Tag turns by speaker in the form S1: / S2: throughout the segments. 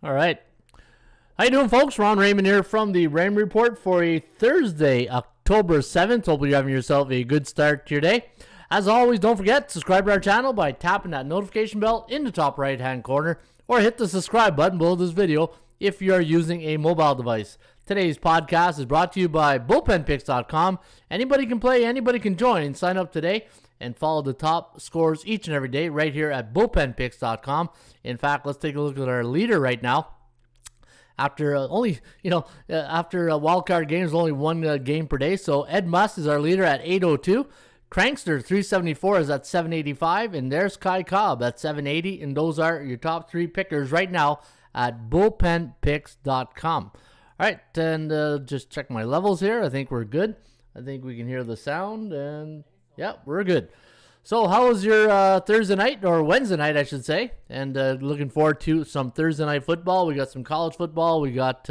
S1: All right. How you doing, folks? Ron Raymond here from the Raymond Report for a Thursday, October 7th. Hopefully you're having yourself a good start to your day. As always, don't forget, subscribe to our channel by tapping that notification bell in the top right-hand corner, or hit the subscribe button below this video if you are using a mobile device. Today's podcast is brought to you by bullpenpicks.com. Anybody can play, anybody can join. Sign up today and follow the top scores each and every day right here at bullpenpicks.com. In fact, let's take a look at our leader right now. After after wild card games, only one game per day. So Ed Must is our leader at 802. Crankster 374 is at 785, and there's Kai Cobb at 780. And those are your top three pickers right now at bullpenpicks.com. All right, and just check my levels here. I think we're good. I think we can hear the sound, and yeah, we're good. So how was your Thursday night, or Wednesday night, I should say? And looking forward to some Thursday night football. We got some college football. We got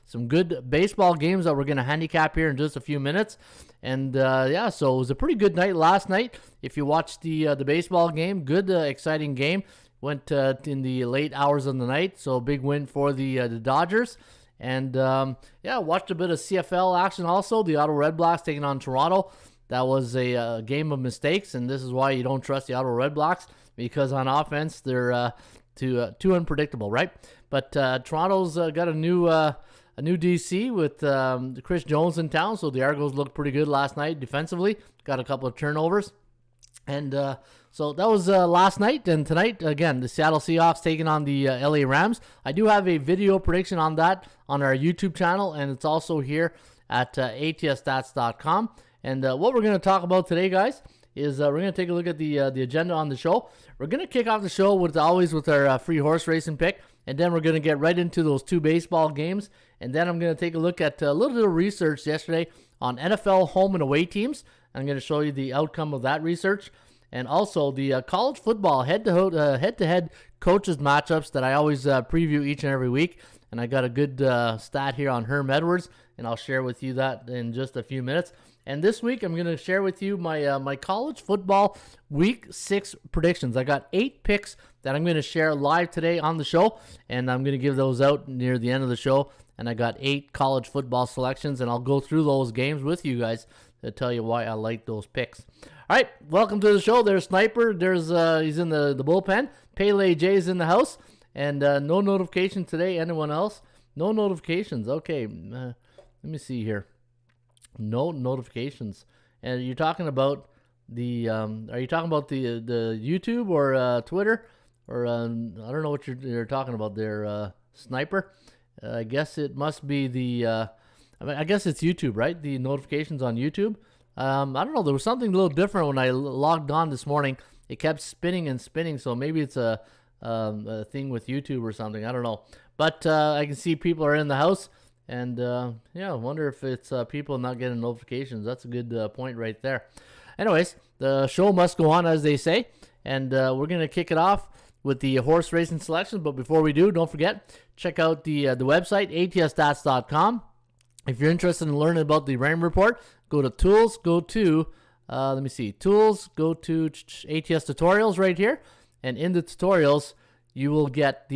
S1: some good baseball games that we're going to handicap here in just a few minutes. And so it was a pretty good night last night. If you watched the baseball game, good, exciting game. Went in the late hours of the night, so big win for the Dodgers. And watched a bit of CFL action also. The Ottawa Red Blacks taking on Toronto. That was a game of mistakes, and this is why you don't trust the Ottawa Red Blacks, because on offense they're too unpredictable, right? But Toronto's got a new DC with Chris Jones in town, so the Argos looked pretty good last night defensively. Got a couple of turnovers, and so that was last night. And tonight, again, the Seattle Seahawks taking on the LA Rams. I do have a video prediction on that on our YouTube channel, and it's also here at atsstats.com. And what we're going to talk about today, guys, is we're going to take a look at the agenda on the show. We're going to kick off the show with our free horse racing pick, and then we're going to get right into those two baseball games. And then I'm going to take a look at a little bit of research yesterday on NFL home and away teams. I'm going to show you the outcome of that research, and also the college football head-to-head coaches matchups that I always preview each and every week. And I got a good stat here on Herm Edwards, and I'll share with you that in just a few minutes. And this week, I'm going to share with you my college football Week 6 predictions. I got 8 picks that I'm going to share live today on the show, and I'm going to give those out near the end of the show. And I got 8 college football selections, and I'll go through those games with you guys to tell you why I like those picks. All right, welcome to the show. There's Sniper. He's in the bullpen. Pele J's in the house. And no notification today. Anyone else? No notifications. Okay, let me see here. No notifications. And you're talking about the are you talking about the YouTube or Twitter, or I don't know what you're talking about there, Sniper. I guess it must be I guess it's YouTube, right? The notifications on YouTube. I don't know. There was something a little different when I logged on this morning. It kept spinning and spinning, so maybe it's a thing with YouTube or something. I don't know. But I can see people are in the house. And, I wonder if it's people not getting notifications. That's a good point right there. Anyways, the show must go on, as they say. And we're going to kick it off with the horse racing selections. But before we do, don't forget, check out the website, atsstats.com. If you're interested in learning about the Raymond Report, go to Tools, go to Tools, go to ATS Tutorials right here. And in the tutorials, you will get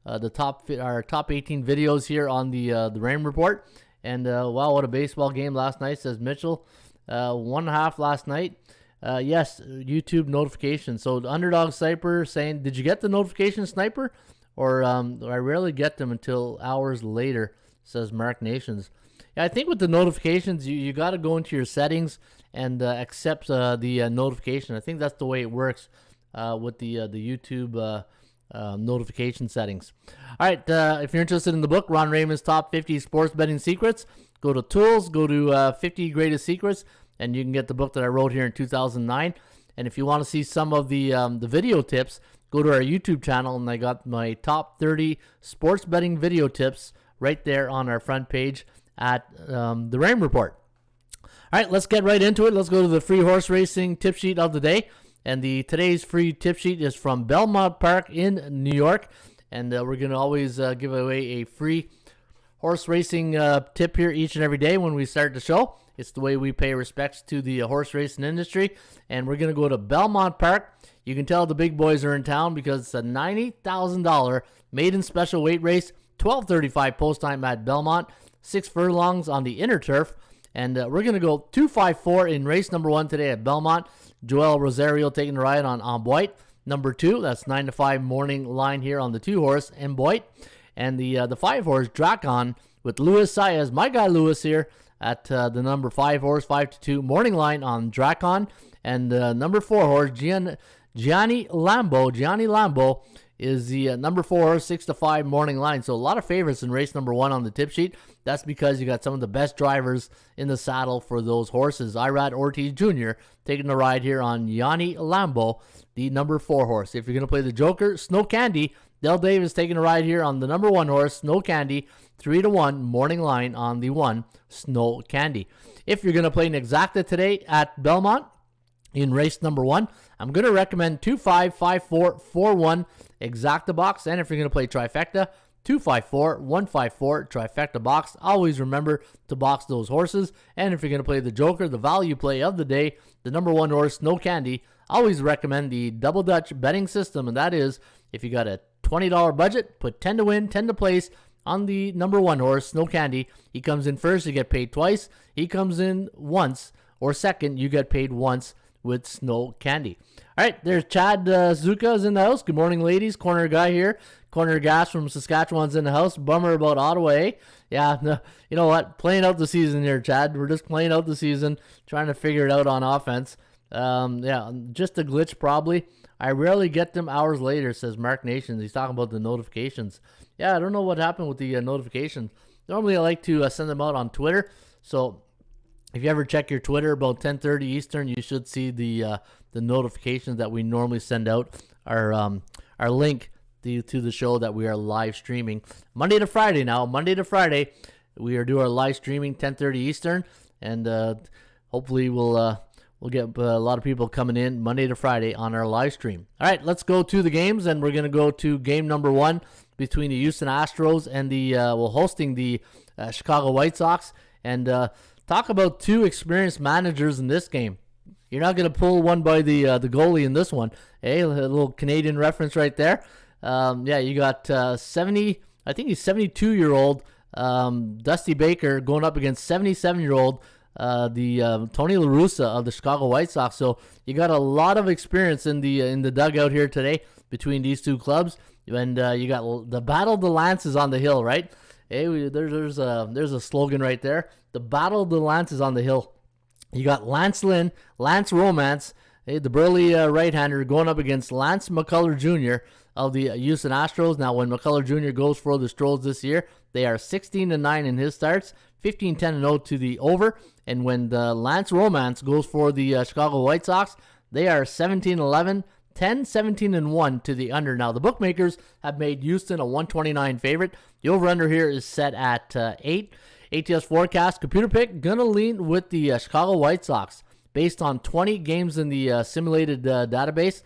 S1: our top 18 videos here on the Raymond Report. And wow, what a baseball game last night, says Mitchell. 1.5 last night. Yes, YouTube notification. So the Underdog Sniper saying, did you get the notification, Sniper? Or I rarely get them until hours later, says Mark Nations. Yeah, I think with the notifications, you got to go into your settings and accept the notification. I think that's the way it works with the YouTube notification settings. All right, if you're interested in the book, Ron Raymond's Top 50 Sports Betting Secrets, go to Tools, go to 50 Greatest Secrets, and you can get the book that I wrote here in 2009. And if you want to see some of the video tips, go to our YouTube channel, and I got my top 30 sports betting video tips right there on our front page at the Raymond Report. All right, let's get right into it. Let's go to the free horse racing tip sheet of the day. And today's free tip sheet is from Belmont Park in New York. And we're going to always give away a free horse racing tip here each and every day when we start the show. It's the way we pay respects to the horse racing industry. And we're going to go to Belmont Park. You can tell the big boys are in town because it's a $90,000 maiden special weight race, 12:35 post time at Belmont, 6 furlongs on the inner turf. And we're going to go 254 in race number 1 today at Belmont. Joel Rosario taking the ride on Boit. Number 2, that's 9 to 5 morning line here on the 2-horse, Boit. And the 5-horse, Dracon, with Luis Saez, my guy Luis here, at the number 5-horse, 5 to 2 morning line on Dracon. And number 4-horse, Gianni Lambo is the number 4, 6 to 5 morning line. So a lot of favorites in race number 1 on the tip sheet. That's because you got some of the best drivers in the saddle for those horses. Irad Ortiz Jr. taking the ride here on Gianni Lambo, the number 4 horse. If you're going to play the Joker, Snow Candy, Del Davis taking a ride here on the number 1 horse, Snow Candy, 3 to 1 morning line on the 1, Snow Candy. If you're going to play an exacta today at Belmont in race number 1, I'm going to recommend 2-5, 5-4, 4-1 exacta box. And if you're going to play trifecta, 2-5-4, 1-5-4 trifecta box. Always remember to box those horses. And if you're going to play the Joker, the value play of the day, the number 1 horse, Snow Candy, always recommend the Double Dutch betting system. And that is, if you got a $20 budget, put 10 to win, 10 to place on the number 1 horse, Snow Candy. He comes in first, you get paid twice. He comes in once, or second, you get paid once with Snow Candy. All right, there's Chad Zuka's in the house. Good morning, ladies. Corner guy here. Corner Gas from Saskatchewan's in the house. Bummer about Ottawa, eh? Yeah, no, you know what? Playing out the season here, Chad. We're just playing out the season, trying to figure it out on offense. Yeah, just a glitch probably. I rarely get them hours later, says Mark Nations. He's talking about the notifications. Yeah, I don't know what happened with the notifications. Normally I like to send them out on Twitter. So if you ever check your Twitter about 10:30 Eastern, you should see the notifications that we normally send out. Our link to the show that we are live streaming Monday to Friday now. Monday to Friday, we are doing our live streaming 10:30 Eastern, and hopefully we'll get a lot of people coming in Monday to Friday on our live stream. All right, let's go to the games, and we're going to go to game number 1 between the Houston Astros and hosting the Chicago White Sox, and talk about 2 experienced managers in this game. You're not going to pull one by the goalie in this one. Hey, a little Canadian reference right there. Yeah, you got 72-year-old Dusty Baker going up against 77-year-old Tony La Russa of the Chicago White Sox. So you got a lot of experience in the dugout here today between these 2 clubs, and you got the Battle of the Lances on the hill, right? Hey, there's a slogan right there. The Battle of the Lances on the hill. You got Lance Lynn, Lance Romance, the burly right-hander, going up against Lance McCullers Jr. of the Houston Astros. Now, when McCullers Jr. goes for the Stros this year, they are 16-9 in his starts, 15-10-0 to the over. And when Lance Romance goes for the Chicago White Sox, they are 17-11, 10-17-1 to the under. Now, the bookmakers have made Houston a 129 favorite. The over-under here is set at 8. ATS forecast, computer pick, gonna lean with the Chicago White Sox based on 20 games in the simulated database.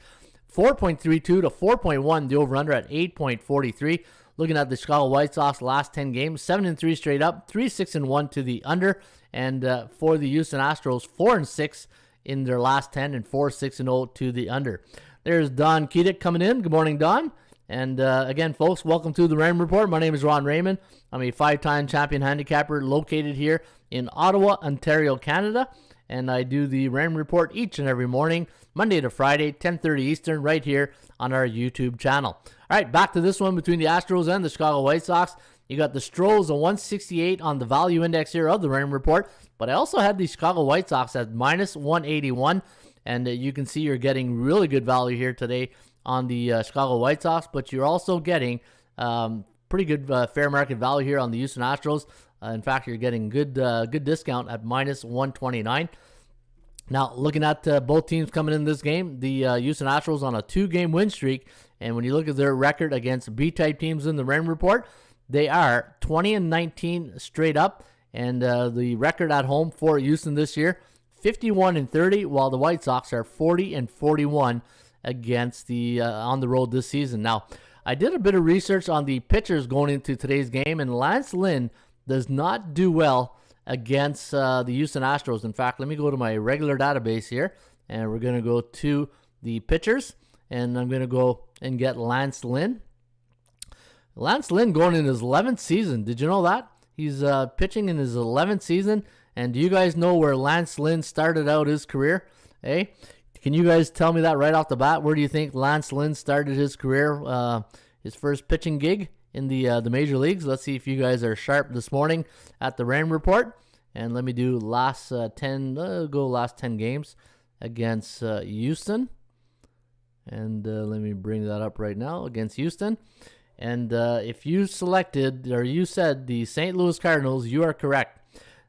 S1: 4.32 to 4.1, the over-under at 8.43. Looking at the Chicago White Sox last 10 games, 7-3 straight up, 3-6-1 to the under. And for the Houston Astros, 4-6 in their last 10 and 4-6-0 to the under. There's Don Keedick coming in. Good morning, Don. And again, folks, welcome to the Raymond Report. My name is Ron Raymond. I'm a 5-time champion handicapper located here in Ottawa, Ontario, Canada. And I do the Raymond Report each and every morning, Monday to Friday, 10:30 Eastern, right here on our YouTube channel. All right, back to this one between the Astros and the Chicago White Sox. You got the Stros, a 168 on the value index here of the Raymond Report. But I also had the Chicago White Sox at minus 181. And you can see you're getting really good value here today on the Chicago White Sox, but you're also getting pretty good fair market value here on the Houston Astros. In fact, you're getting good discount at minus 129. Now, looking at both teams coming in this game, the Houston Astros on a 2-game win streak, and when you look at their record against B-type teams in the Raymond Report, they are 20-19 straight up, and the record at home for Houston this year, 51-30, while the White Sox are 40-41 against the on the road this season. Now, I did a bit of research on the pitchers going into today's game, and Lance Lynn does not do well against the Houston Astros. In fact, let me go to my regular database here, and we're going to go to the pitchers, and I'm going to go and get Lance Lynn. Lance Lynn going in his 11th season. Did you know that? He's pitching in his 11th season. And do you guys know where Lance Lynn started out his career? Hey, can you guys tell me that right off the bat? Where do you think Lance Lynn started his career, his first pitching gig in the major leagues? Let's see if you guys are sharp this morning at the Ram Report. And let me do last 10 games against Houston. And let me bring that up right now against Houston. And if you selected or you said the St. Louis Cardinals, you are correct.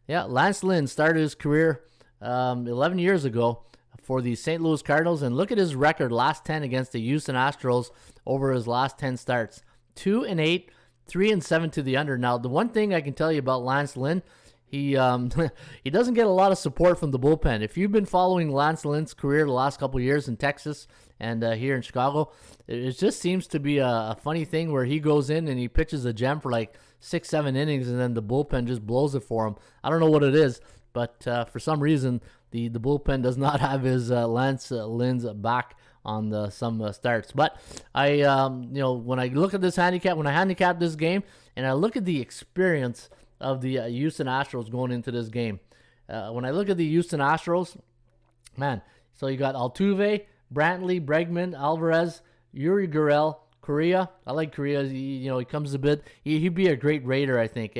S1: Yeah, Lance Lynn started his career 11 years ago for the St. Louis Cardinals. And look at his record, last 10 against the Houston Astros over his last 10 starts. 2-8, 3-7 to the under. Now, the one thing I can tell you about Lance Lynn, he he doesn't get a lot of support from the bullpen. If you've been following Lance Lynn's career the last couple of years in Texas and here in Chicago, it just seems to be a funny thing where he goes in and he pitches a gem for like 6-7 innings and then the bullpen just blows it for him. I don't know what it is, but for some reason the bullpen does not have his Lance Lynn's back on some starts. But I when I look at this handicap, when I handicap this game and I look at the experience of the Houston Astros going into this game, when I look at the Houston Astros, man, so you got Altuve, Brantley, Bregman, Alvarez, Yuri Gurriel, Correa. I like Correa. He comes a bit. He'd be a great Raider, I think.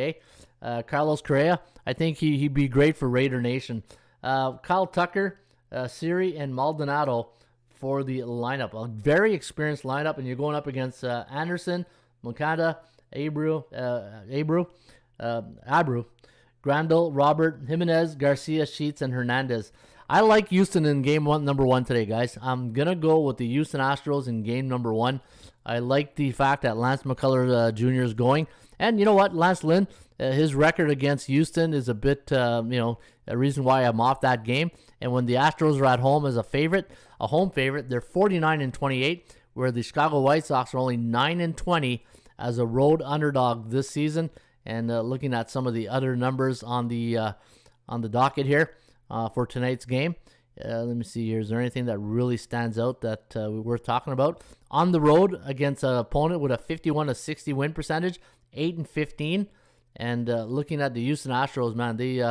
S1: Carlos Correa. I think he'd be great for Raider Nation. Kyle Tucker, Siri, and Maldonado for the lineup. A very experienced lineup, and you're going up against Anderson, Moncada, Abreu, Grandal, Robert, Jimenez, Garcia, Sheets, and Hernandez. I like Houston in game number one today, guys. I'm going to go with the Houston Astros in game number one. I like the fact that Lance McCullers Jr. is going. And you know what? Lance Lynn, his record against Houston is a bit, a reason why I'm off that game. And when the Astros are at home as a home favorite, they're 49-28, where the Chicago White Sox are only 9-20 as a road underdog this season. And looking at some of the other numbers on the docket here for tonight's game. Let me see here. Is there anything that really stands out that we're worth talking about? On the road against an opponent with a 51-60 win percentage, 8-15. And looking at the Houston Astros, man, they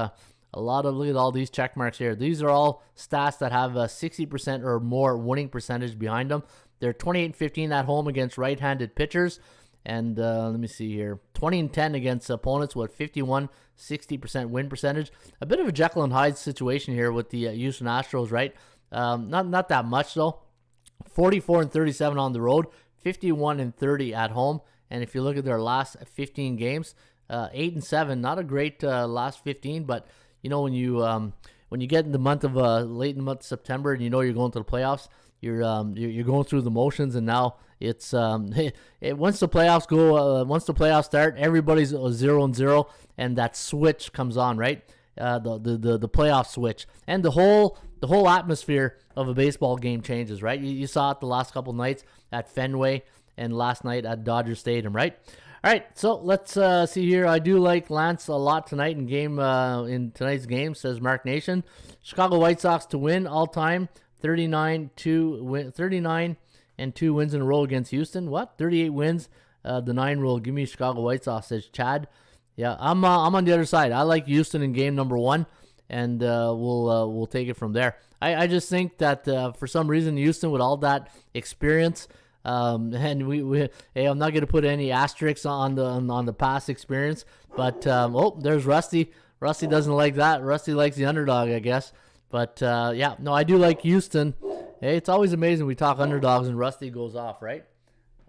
S1: look at all these check marks here. These are all stats that have a 60% or more winning percentage behind them. They're 28-15 at home against right-handed pitchers. And let me see here. 20-10 against opponents with 51-60% win percentage. A bit of a Jekyll and Hyde situation here with the Houston Astros, right? Not that much though. 44-37 on the road, 51-30 at home. And if you look at their last 15 games, 8-7. Not a great last 15, but when you get in the month of late in the month of September and you're going to the playoffs, you're going through the motions, and now it's once the playoffs start, everybody's 0-0, and that switch comes on, right? The playoff switch, and the whole atmosphere of a baseball game changes, right? You saw it the last couple nights at Fenway and last night at Dodger Stadium, right? All right, so let's see here. I do like Lance a lot tonight in tonight's game, says Mark Nation. Chicago White Sox to win all time. 39 and 2 wins in a row against Houston. What? 38 wins. The 9 rule. Give me Chicago White Sox, says Chad. Yeah, I'm on the other side. I like Houston in game number one, and we'll take it from there. I just think that for some reason Houston, with all that experience, and hey, I'm not going to put any asterisks on the past experience, but there's Rusty. Rusty doesn't like that. Rusty likes the underdog, I guess. But, I do like Houston. Hey, it's always amazing we talk underdogs and Rusty goes off, right?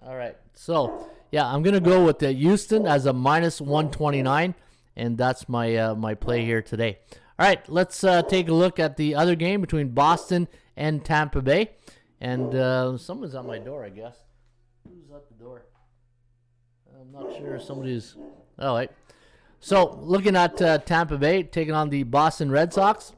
S1: All right. So, I'm going to go with Houston as a -129, and that's my play here today. All right, let's take a look at the other game between Boston and Tampa Bay. And someone's at my door, I guess. Who's at the door? I'm not sure. Somebody's... All right. So, looking at Tampa Bay taking on the Boston Red Sox.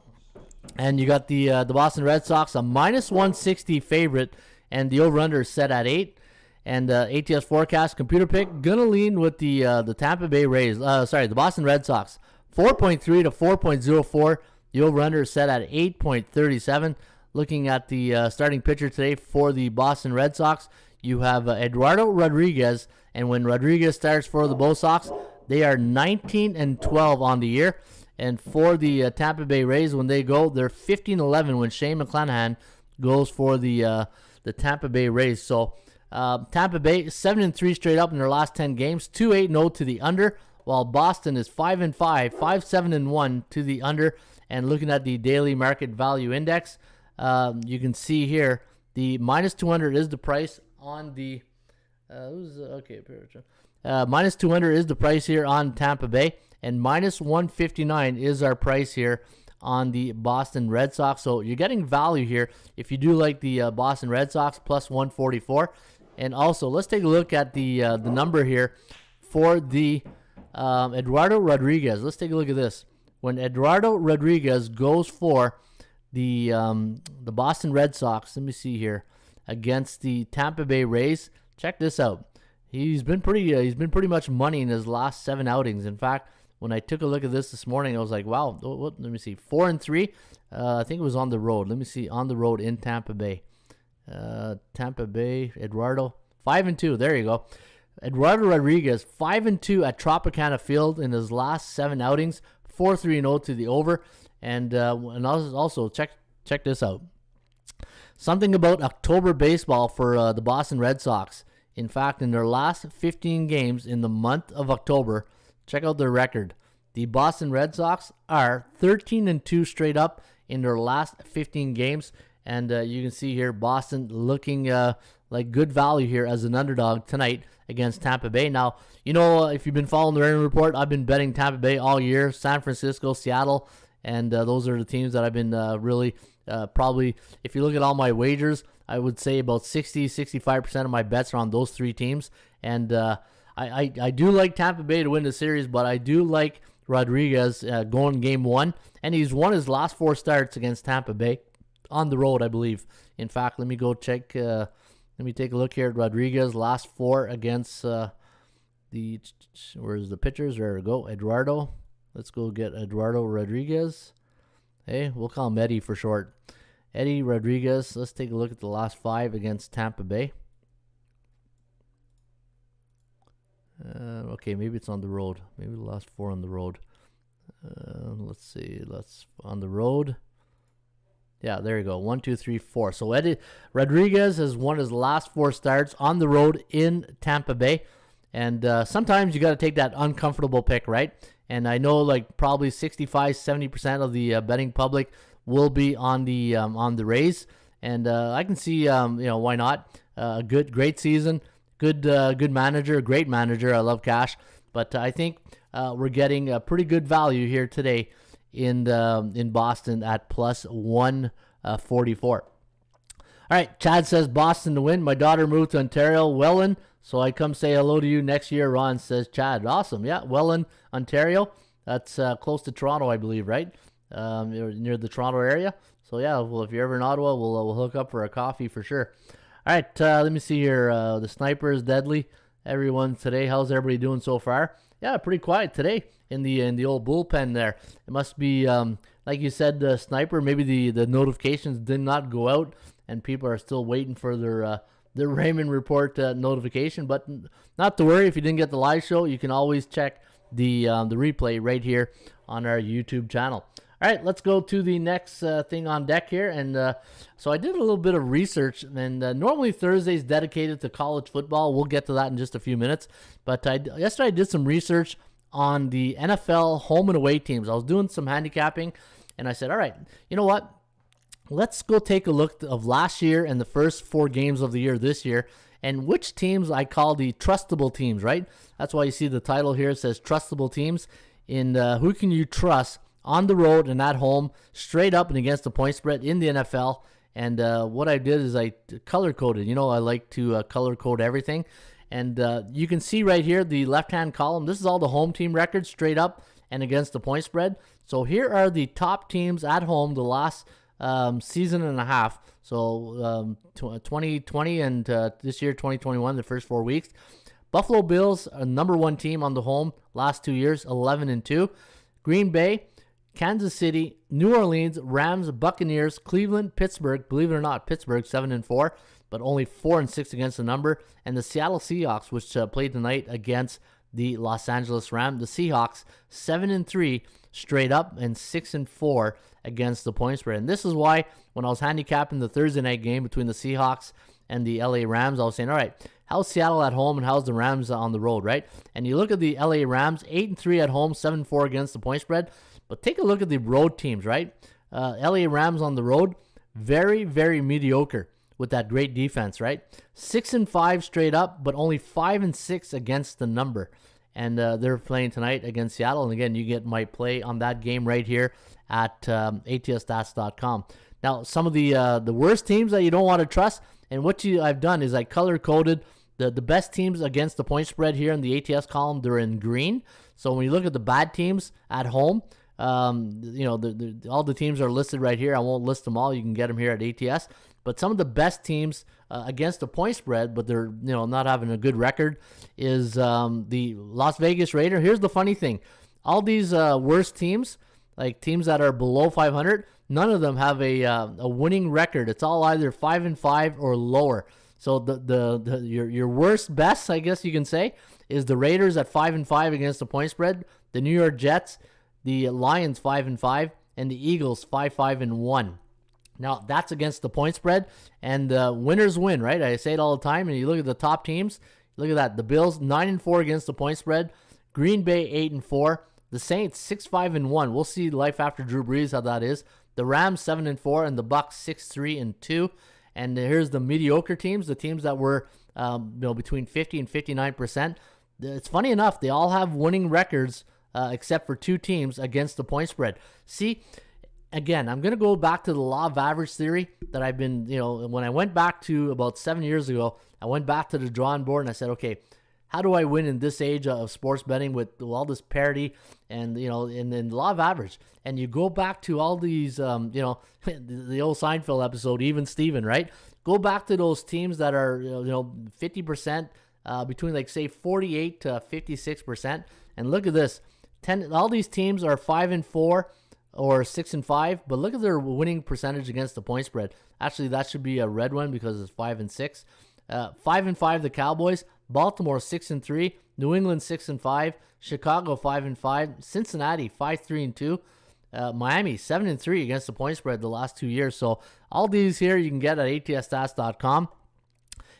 S1: And you got the Boston Red Sox, a -160 favorite, and the over-under is set at 8. And ATS forecast, computer pick, gonna lean with the Tampa Bay Rays. The Boston Red Sox, 4.3 to 4.04. The over-under is set at 8.37. looking at the starting pitcher today for the Boston Red Sox, you have Eduardo Rodriguez, and when Rodriguez starts for the Bo Sox, they are 19-12 on the year. And for the Tampa Bay Rays, when they go, they're 15-11 when Shane McClanahan goes for the Tampa Bay Rays. So Tampa Bay 7-3 straight up in their last 10 games, 2-8-0 to the under, while Boston is 5-5, 5-7-1 to the under. And looking at the daily market value index, you can see here the minus 200 is the price on the minus 200 is the price here on Tampa Bay, and minus 159 is our price here on the Boston Red Sox. So you're getting value here if you do like the Boston Red Sox, plus 144. And also, let's take a look at the number here for the Eduardo Rodriguez. Let's take a look at this. When Eduardo Rodriguez goes for the Boston Red Sox, let me see here, against the Tampa Bay Rays, check this out. He's been pretty much money in his last 7 outings. In fact, when I took a look at this morning, I was like, wow. Let me see, 4-3. I think it was on the road. Let me see, on the road in Tampa Bay. Tampa Bay, Eduardo, 5-2. There you go. Eduardo Rodriguez, 5-2 at Tropicana Field in his last 7 outings, 4-3-0 to the over. And also check this out. Something about October baseball for the Boston Red Sox. In fact, in their last 15 games in the month of October, check out their record. The Boston Red Sox are 13-2 straight up in their last 15 games. And you can see here Boston looking like good value here as an underdog tonight against Tampa Bay. Now, if you've been following the Raymond Report, I've been betting Tampa Bay all year, San Francisco, Seattle, and those are the teams that I've been really probably, if you look at all my wagers, I would say about 60-65% of my bets are on those 3 teams. And I do like Tampa Bay to win the series, but I do like Rodriguez going game 1. And he's won his last 4 starts against Tampa Bay on the road, I believe. In fact, let me go check. Let me take a look here at Rodriguez. Last 4 against where's the pitchers? There we go. Eduardo. Let's go get Eduardo Rodriguez. Hey, we'll call him Eddie for short. Eddie Rodriguez. Let's take a look at the last 5 against Tampa Bay. Okay, maybe it's on the road. Maybe the last 4 on the road. Let's see. Let's on the road. Yeah, there you go. 1, 2, 3, 4. So Eddie Rodriguez has won his last 4 starts on the road in Tampa Bay. And sometimes you got to take that uncomfortable pick, right? And I know like probably 65-70% of the betting public will be on the Rays. And I can see why not? Great season, good manager, great manager. I love Cash, but I think we're getting a pretty good value here today in Boston at plus 144. All right, Chad says Boston to win. My daughter moved to Ontario, Welland, so I come say hello to you next year. Ron says Chad. Awesome, yeah, Welland, Ontario. That's close to Toronto, I believe, right? Near the Toronto area. So yeah, well, if you're ever in Ottawa, we'll hook up for a coffee for sure. All right, let me see here. The sniper is deadly. Everyone today, how's everybody doing so far? Yeah, pretty quiet today in the old bullpen there. It must be like you said, the sniper. Maybe the notifications did not go out, and people are still waiting for their Raymond Report notification. But not to worry, if you didn't get the live show, you can always check the replay right here on our YouTube channel. All right, let's go to the next thing on deck here. And so I did a little bit of research, and normally Thursday's dedicated to college football. We'll get to that in just a few minutes. But yesterday I did some research on the NFL home and away teams. I was doing some handicapping, and I said, all right, you know what? Let's go take a look of last year and the first 4 games of the year this year, and which teams I call the trustable teams, right? That's why you see the title here. It says trustable teams. In who can you trust on the road and at home, straight up and against the point spread in the NFL. And what I did is I color-coded. I like to color-code everything. And you can see right here, the left-hand column, this is all the home team records, straight up and against the point spread. So here are the top teams at home the last season and a half. So 2020 and this year, 2021, the first 4 weeks. Buffalo Bills are number 1 team on the home last 2 years, 11-2. Green Bay, Kansas City, New Orleans, Rams, Buccaneers, Cleveland, Pittsburgh. Believe it or not, Pittsburgh 7-4, but only 4-6 against the number. And the Seattle Seahawks, which played tonight against the Los Angeles Rams. The Seahawks 7-3 straight up and 6-4 against the point spread. And this is why when I was handicapping the Thursday night game between the Seahawks and the LA Rams, I was saying, all right, how's Seattle at home and how's the Rams on the road, right? And you look at the LA Rams, 8-3 at home, 7-4 against the point spread. But take a look at the road teams, right? LA Rams on the road, very, very mediocre with that great defense, right? 6-5 straight up, but only 5-6 against the number. And they're playing tonight against Seattle. And again, you get my play on that game right here at atsstats.com. Now, some of the worst teams that you don't want to trust, and what I've done is I color-coded the best teams against the point spread here in the ATS column. They're in green. So when you look at the bad teams at home, all the teams are listed right here. I won't list them all. You can get them here at ATS. But some of the best teams against the point spread, but they're not having a good record, is the Las Vegas Raiders. Here's the funny thing: all these worst teams, like teams that are below 500, none of them have a winning record. It's all either 5-5 or lower. So your worst best, I guess you can say, is the Raiders at 5-5 against the point spread. The New York Jets, the Lions 5-5, and the Eagles 5-1. Now that's against the point spread, and winners win, right? I say it all the time. And you look at the top teams. Look at that: the Bills 9-4 against the point spread, Green Bay 8-4, the Saints 6-5-1. We'll see life after Drew Brees how that is. The Rams 7-4, and the Bucs 6-3-2. And here's the mediocre teams, the teams that were between 50 and 59%. It's funny enough, they all have winning records except for two teams against the point spread. See, again, I'm going to go back to the law of average theory that I've been, when I went back to about 7 years ago, I went back to the drawing board and I said, okay, how do I win in this age of sports betting with all this parity and, in the law of average? And you go back to all these, the old Seinfeld episode, Even Steven, right? Go back to those teams that are, 50%, between like say 48 to 56%. And look at this. All these teams are 5-4 or 6-5, but look at their winning percentage against the point spread. Actually, that should be a red one because it's 5-6. 5-5 the Cowboys, Baltimore 6-3, New England 6-5, Chicago 5-5, Cincinnati 5-3-2, Miami 7-3 against the point spread the last 2 years. So all these here you can get at atsstats.com.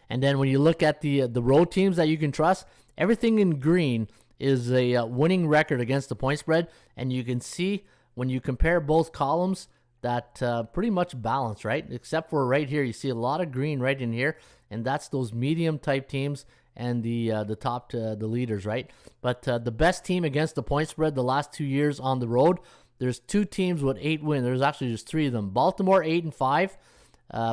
S1: And then when you look at the road teams that you can trust, everything in green is a winning record against the point spread, and you can see when you compare both columns that pretty much balance, right? Except for right here, you see a lot of green right in here, and that's those medium type teams and the top the leaders, right? But the best team against the point spread the last 2 years on the road, there's two teams with 8 wins. There's actually just 3 of them. Baltimore 8-5,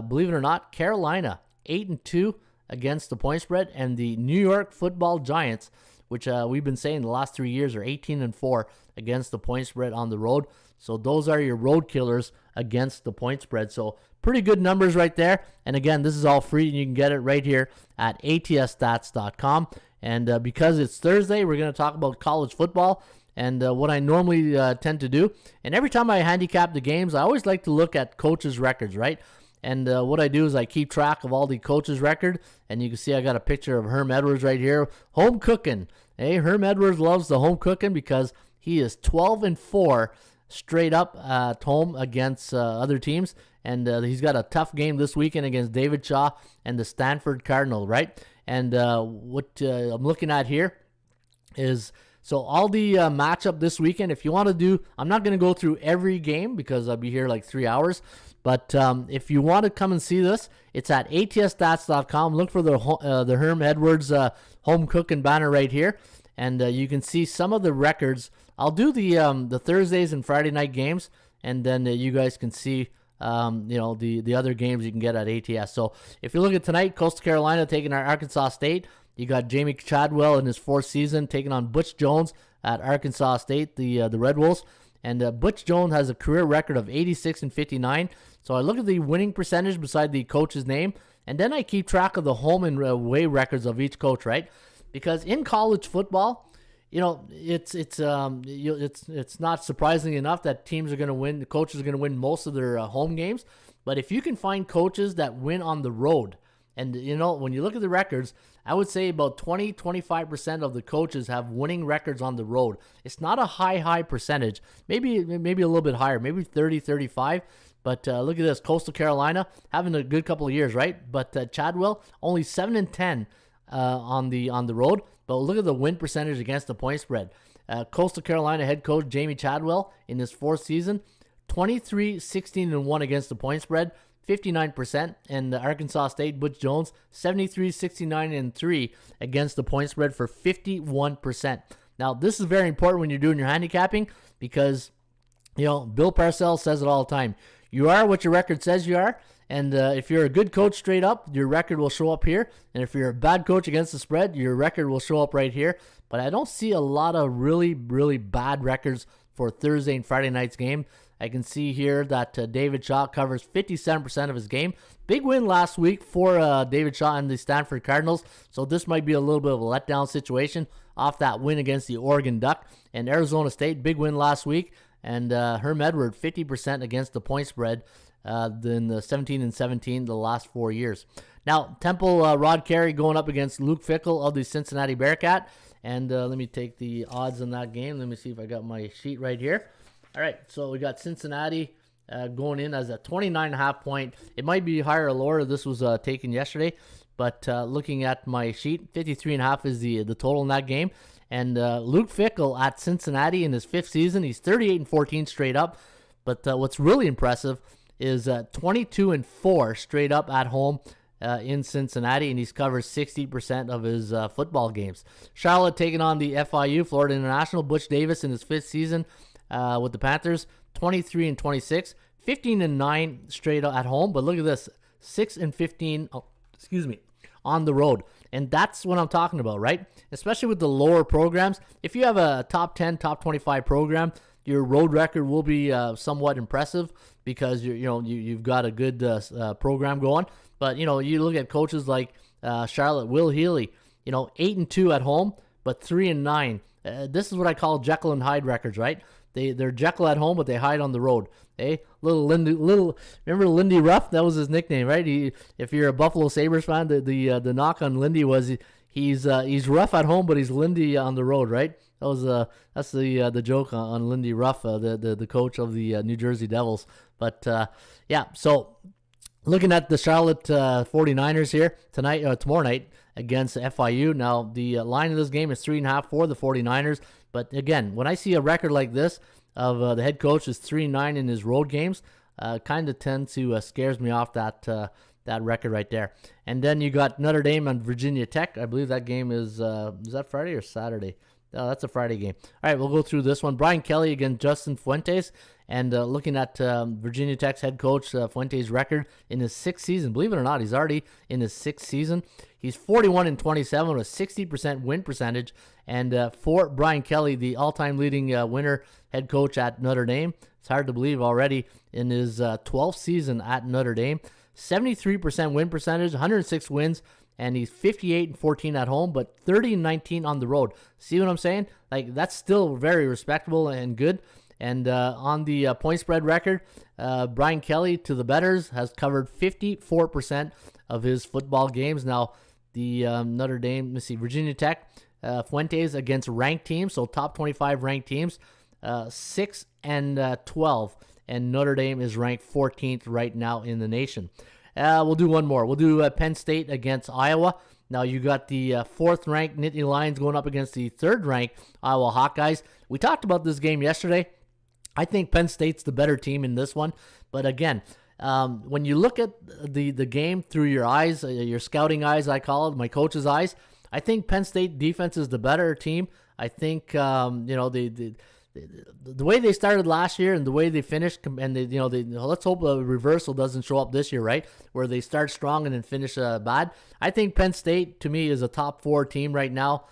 S1: believe it or not. Carolina 8-2 against the point spread, and the New York Football Giants, which we've been saying the last 3 years, are 18-4 against the point spread on the road. So those are your road killers against the point spread. So pretty good numbers right there. And again, this is all free, and you can get it right here at atsstats.com. And because it's Thursday, we're going to talk about college football and what I normally tend to do. And every time I handicap the games, I always like to look at coaches' records, right? And what I do is I keep track of all the coaches' record, and you can see I got a picture of Herm Edwards right here. Home cooking. Hey, Herm Edwards loves the home cooking because he is 12-4 straight up at home against other teams. And he's got a tough game this weekend against David Shaw and the Stanford Cardinal, right? And what I'm looking at here is, so all the matchup this weekend, if you want to do, I'm not going to go through every game because I'll be here like 3 hours. But if you want to come and see this, it's at atsstats.com. Look for the Herm Edwards home cooking banner right here. And you can see some of the records. I'll do the Thursdays and Friday night games, and then you guys can see the other games you can get at ATS. So if you look at tonight, Coastal Carolina taking on Arkansas State. You got Jamie Chadwell in his 4th season taking on Butch Jones at Arkansas State, the Red Wolves. And Butch Jones has a career record of 86-59. So I look at the winning percentage beside the coach's name, and then I keep track of the home and away records of each coach, right? Because in college football, it's not surprising enough that teams are going to win. The coaches are going to win most of their home games. But if you can find coaches that win on the road, and when you look at the records, I would say about 20-25% of the coaches have winning records on the road. It's not a high percentage. Maybe a little bit higher, maybe 30-35. But look at this, Coastal Carolina having a good couple of years, right? But Chadwell only 7-10 on the road. But look at the win percentage against the point spread. Coastal Carolina head coach Jamie Chadwell in his fourth season, 23-16-1 against the point spread, 59%. And Arkansas State Butch Jones, 73-69-3 against the point spread for 51%. Now, this is very important when you're doing your handicapping because, Bill Parcells says it all the time. You are what your record says you are. And if you're a good coach straight up, your record will show up here. And if you're a bad coach against the spread, your record will show up right here. But I don't see a lot of really, really bad records for Thursday and Friday night's game. I can see here that David Shaw covers 57% of his game. Big win last week for David Shaw and the Stanford Cardinals. So this might be a little bit of a letdown situation off that win against the Oregon Duck. And Arizona State, big win last week. And Herm Edward, 50% against the point spread. Than the 17-17 the last 4 years. Now, Temple Rod Carey going up against Luke Fickell of the Cincinnati Bearcat. And let me take the odds on that game. Let me see if I got my sheet right here. All right, so we got Cincinnati going in as a 29.5 point. It might be higher or lower. This was taken yesterday. But looking at my sheet, 53.5 is the total in that game. And Luke Fickell at Cincinnati in his fifth season, he's 38-14 straight up. But what's really impressive is 22-4 straight up at home in Cincinnati, and he's covered 60% of his football games. Charlotte taking on the FIU, Florida International. Butch Davis in his fifth season with the Panthers, 23-26, 15-9 straight up at home. But look at this, 6-15, on the road. And that's what I'm talking about, right? Especially with the lower programs. If you have a top 10, top 25 program, your road record will be somewhat impressive because you've got a good program going. But you look at coaches like Charlotte, Will Healy, 8-2 at home, but 3-9. This is what I call Jekyll and Hyde records, right? They're Jekyll at home, but they hide on the road. Remember Lindy Ruff? That was his nickname, right? If you're a Buffalo Sabres fan, the knock on Lindy was he's rough at home, but he's Lindy on the road, right? That's the joke on Lindy Ruff, the coach of the New Jersey Devils. But so looking at the Charlotte 49ers here tomorrow night against FIU. Now the line of this game is 3.5 for the 49ers. But again, when I see a record like this of the head coach is 3-9 in his road games, kind of tends to scares me off that record right there. And then you got Notre Dame and Virginia Tech. I believe that game is that Friday or Saturday? Oh, that's a Friday game. All right, we'll go through this one. Brian Kelly against Justin Fuentes. And looking at Virginia Tech's head coach Fuentes' record in his sixth season. Believe it or not, he's already in his sixth season. He's 41-27 with 60% win percentage. And for Brian Kelly, the all-time leading winner head coach at Notre Dame, it's hard to believe already in his 12th season at Notre Dame. 73% win percentage, 106 wins, and he's 58-14 at home, but 30-19 on the road. See what I'm saying? Like, that's still very respectable and good. And on the point spread record, Brian Kelly to the Bettors has covered 54% of his football games. Now, the Notre Dame, let's see, Virginia Tech, Fuentes against ranked teams, so top 25 ranked teams, 6-12, and Notre Dame is ranked 14th right now in the nation. We'll do one more. We'll do Penn State against Iowa. Now you got the fourth-ranked Nittany Lions going up against the third-ranked Iowa Hawkeyes. We talked about this game yesterday. I think Penn State's the better team in this one. But again, when you look at the game through your eyes, your scouting eyes, I call it, my coach's eyes, I think Penn State defense is the better team. I think the way they started last year and the way they finished, and let's hope a reversal doesn't show up this year, right? Where they start strong and then finish bad. I think Penn State, to me, is a top 4 team right now,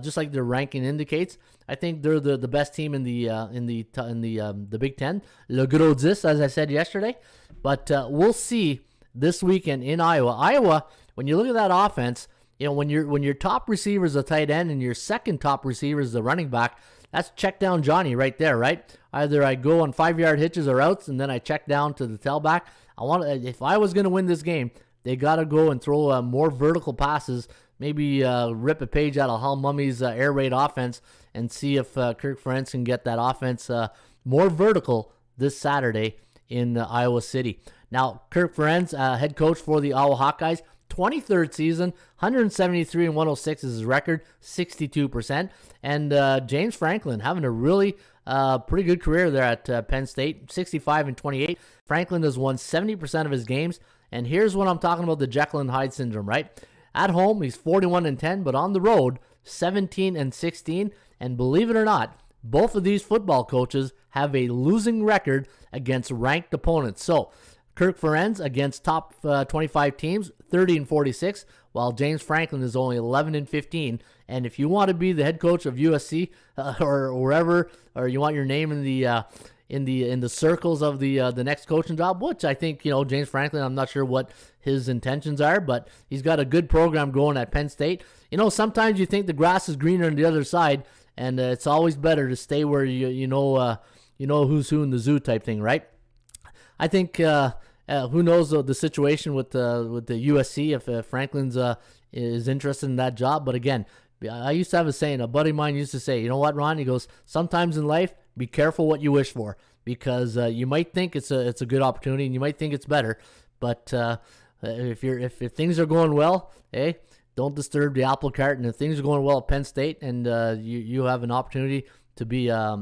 S1: just like their ranking indicates. I think they're the best team in the Big Ten, Le Gros 10, as I said yesterday. But we'll see this weekend in Iowa. Iowa, when you look at that offense, when your top receiver is a tight end and your second top receiver is the running back, that's check down Johnny right there, right? Either I go on 5-yard hitches or outs, and then I check down to the tailback. If I was going to win this game, they got to go and throw more vertical passes, maybe rip a page out of Hal Mummy's air raid offense and see if Kirk Ferentz can get that offense more vertical this Saturday in Iowa City. Now, Kirk Ferentz, head coach for the Iowa Hawkeyes, 23rd season, 173 and 106 is his record, 62%. And James Franklin having a really pretty good career there at Penn State, 65 and 28. Franklin has won 70% of his games. And here's what I'm talking about, the Jekyll and Hyde syndrome, right? At home, he's 41 and 10, but on the road, 17 and 16. And believe it or not, both of these football coaches have a losing record against ranked opponents. So, Kirk Ferentz against top 25 teams, 30 and 46, while James Franklin is only 11 and 15. And if you want to be the head coach of USC or wherever, or you want your name in the circles of the next coaching job, which I think James Franklin, I'm not sure what his intentions are, but he's got a good program going at Penn State. Sometimes you think the grass is greener on the other side, and it's always better to stay where you know who's who in the zoo type thing, right? I think who knows the situation with the USC if Franklin's is interested in that job. But again, I used to have a saying. A buddy of mine used to say, "You know what, Ron?" He goes, "Sometimes in life, be careful what you wish for, because you might think it's a good opportunity and you might think it's better, but if things are going well, hey, don't disturb the apple cart. And if things are going well at Penn State and you have an opportunity to be a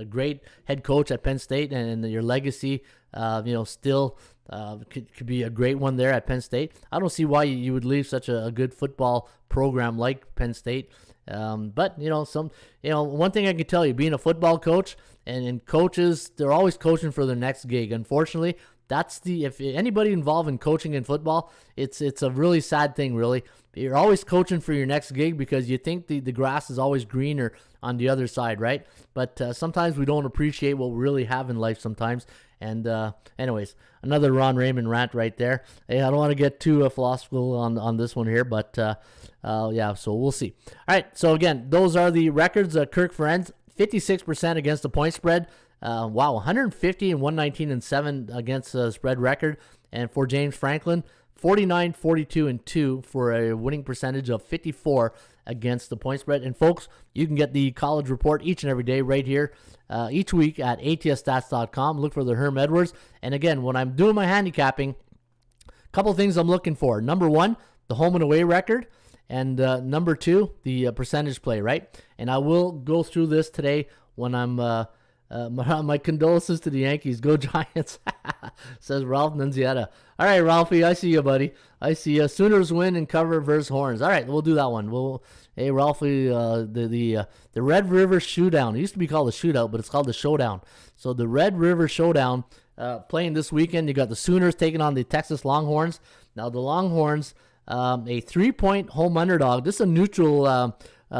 S1: great head coach at Penn State, and your legacy still could be a great one there at Penn State, I don't see why you would leave such a good football program like Penn State. But one thing I can tell you, being a football coach and coaches, they're always coaching for their next gig. Unfortunately, if anybody involved in coaching in football, it's a really sad thing, really. You're always coaching for your next gig because you think the grass is always greener on the other side, right? But sometimes we don't appreciate what we really have in life sometimes. And anyways, another Ron Raymond rant right there. Hey, I don't want to get too philosophical on this one here, but yeah, so we'll see. All right, so again, those are the records. Kirk Ferentz, 56% against the point spread. Wow, 150 and 119 and 7 against the spread record. And for James Franklin, 49, 42 and 2 for a winning percentage of 54 against the point spread. And folks, you can get the college report each and every day right here, each week at atsstats.com. Look for the Herm Edwards. And again, when I'm doing my handicapping, a couple things I'm looking for. Number one, the home and away record. And number two, the percentage play, right? And I will go through this today when I'm my condolences to the Yankees. Go Giants, says Ralph Nunziata. All right, Ralphie, I see you, buddy. I see you. Sooners win and cover versus Horns. All right, we'll do that one. Hey, Ralphie, the Red River Showdown. It used to be called the Shootout, but it's called the Showdown. So the Red River Showdown playing this weekend. You got the Sooners taking on the Texas Longhorns. Now the Longhorns, a 3-point home underdog. This is a neutral